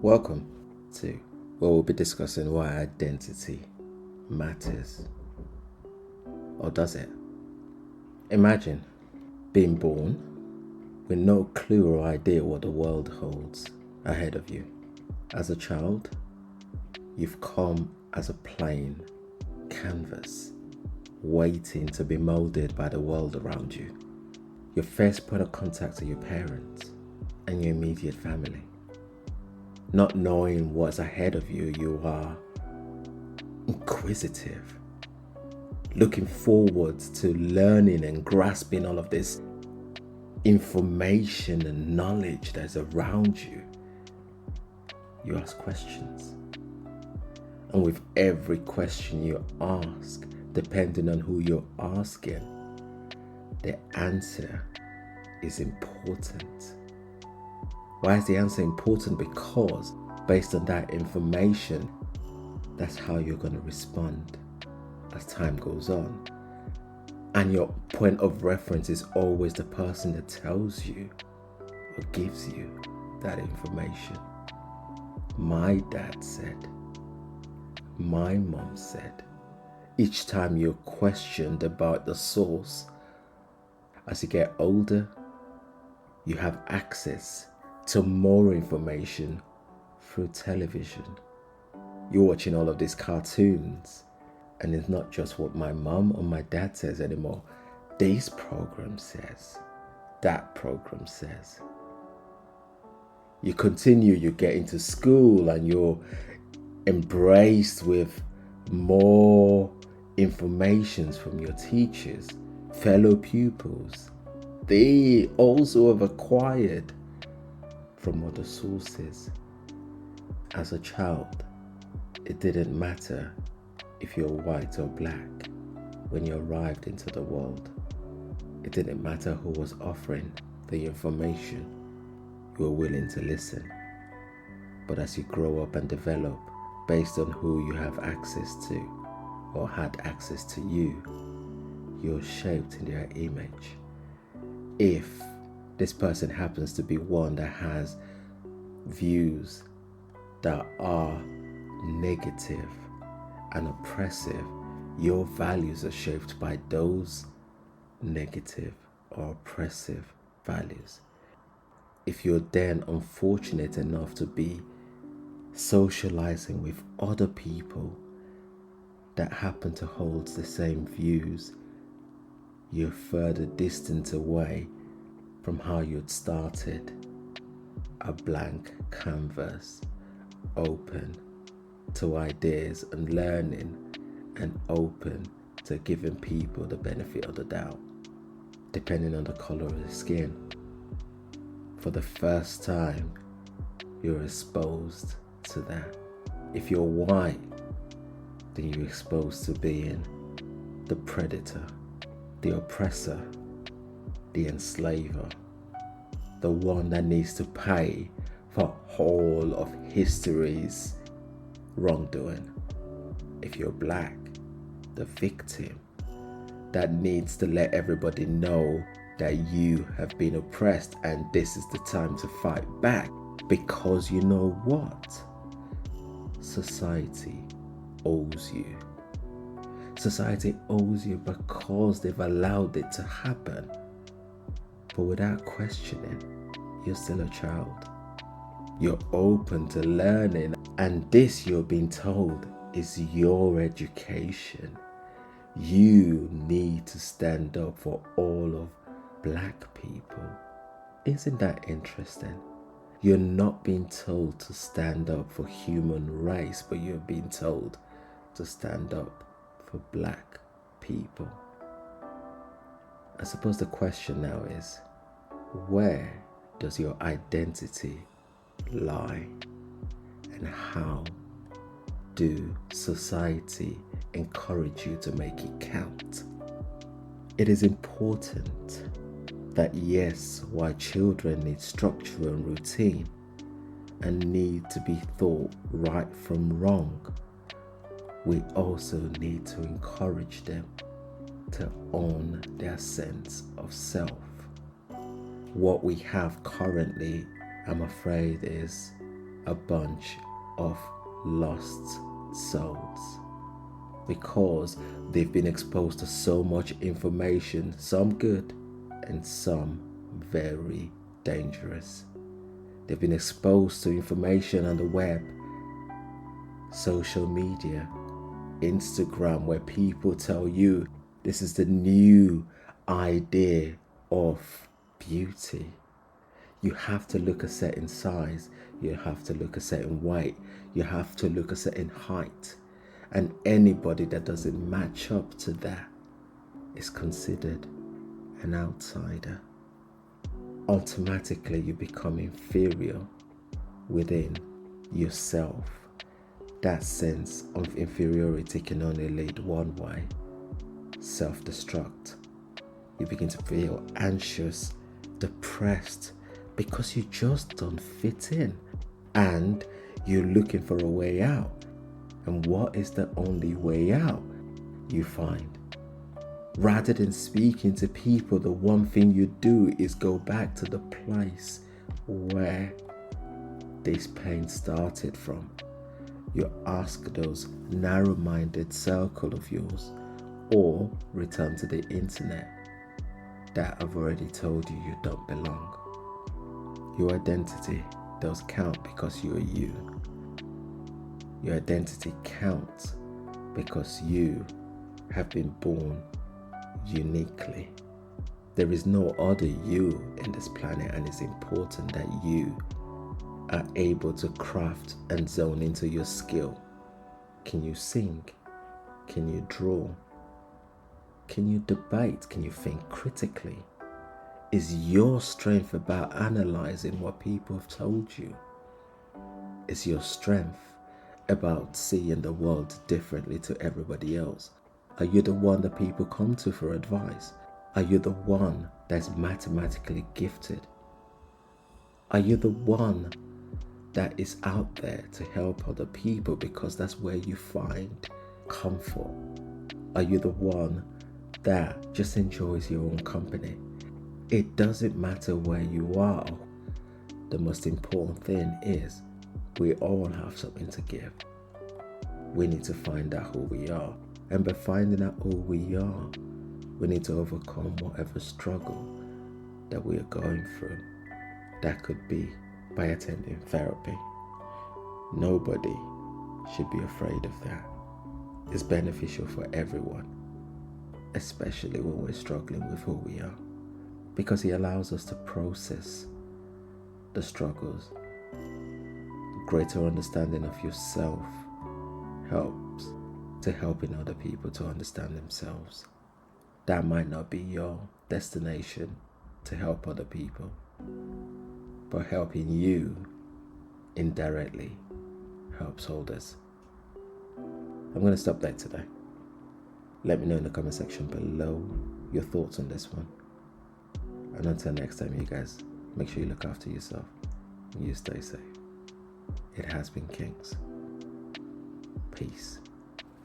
Welcome to where we'll be discussing why identity matters. Or does it? Imagine being born with no clue or idea what the world holds ahead of you. As a child, you've come as a plain canvas, waiting to be molded by the world around you. Your first point of contact are your parents and your immediate family. Not knowing what's ahead of you, you are inquisitive, looking forward to learning and grasping all of this information and knowledge that's around you. You ask questions. And with every question you ask, depending on who you're asking, the answer is important. Why is the answer important? Because based on that information, that's how you're going to respond as time goes on. And your point of reference is always the person that tells you or gives you that information. My dad said, my mom said. Each time you're questioned about the source, as you get older, you have access to more information through television. You're watching all of these cartoons, and it's not just what my mom or my dad says anymore. This program says, that program says. You continue, you get into school, and you're embraced with more informations from your teachers, fellow pupils. They also have acquired from other sources. As a child, it didn't matter if you're white or black when you arrived into the world. It didn't matter who was offering the information. You were willing to listen. But as you grow up and develop, based on who you have access to or had access to you, you're shaped in their image. If this person happens to be one that has views that are negative and oppressive, your values are shaped by those negative or oppressive values. If you're then unfortunate enough to be socializing with other people that happen to hold the same views, you're further distant away from how you'd started, a blank canvas, open to ideas and learning, and open to giving people the benefit of the doubt, depending on the color of the skin. For the first time, you're exposed to that. If you're white, then you're exposed to being the predator, the oppressor, the enslaver, the one that needs to pay for all of history's wrongdoing. If you're black, the victim that needs to let everybody know that you have been oppressed and this is the time to fight back, because you know what? Society owes you. Society owes you because they've allowed it to happen. But without questioning, you're still a child. You're open to learning, and this, you're being told, is your education. You need to stand up for all of black people. Isn't that interesting? You're not being told to stand up for human race, but you're being told to stand up for black people. I suppose the question now is, where does your identity lie? And how do society encourage you to make it count? It is important that yes, while children need structure and routine and need to be taught right from wrong, we also need to encourage them to own their sense of self. What we have currently, I'm afraid, is a bunch of lost souls because they've been exposed to so much information, some good and some very dangerous. They've been exposed to information on the web, social media, Instagram, where people tell you this is the new idea of beauty. You have to look a certain size, you have to look a certain weight, you have to look a certain height, and anybody that doesn't match up to that is considered an outsider. Automatically you become inferior within yourself. That sense of inferiority can only lead one way: self-destruct. You begin to feel anxious, depressed, because you just don't fit in, and you're looking for a way out. And what is the only way out you find? Rather than speaking to people, the one thing you do is go back to the place where this pain started from. You ask those narrow-minded circle of yours, or return to the internet that have already told you you don't belong. Your identity does count because you are you. Your identity counts because you have been born uniquely. There is no other you in this planet, and it's important that you are able to craft and zone into your skill. Can you sing? Can you draw? Can you debate? Can you think critically? Is your strength about analyzing what people have told you? Is your strength about seeing the world differently to everybody else? Are you the one that people come to for advice? Are you the one that's mathematically gifted? Are you the one that is out there to help other people because that's where you find comfort? Are you the one that just enjoys your own company? It doesn't matter where you are. The most important thing is we all have something to give. We need to find out who we are. And by finding out who we are, we need to overcome whatever struggle that we are going through. That could be by attending therapy. Nobody should be afraid of that. It's beneficial for everyone, especially when we're struggling with who we are, because it allows us to process the struggles. Greater understanding of yourself helps to helping other people to understand themselves. That might not be your destination to help other people, but helping you indirectly helps others. I'm going to stop there today. Let me know in the comment section below your thoughts on this one. And until next time, you guys, make sure you look after yourself and you stay safe. It has been Kings. Peace.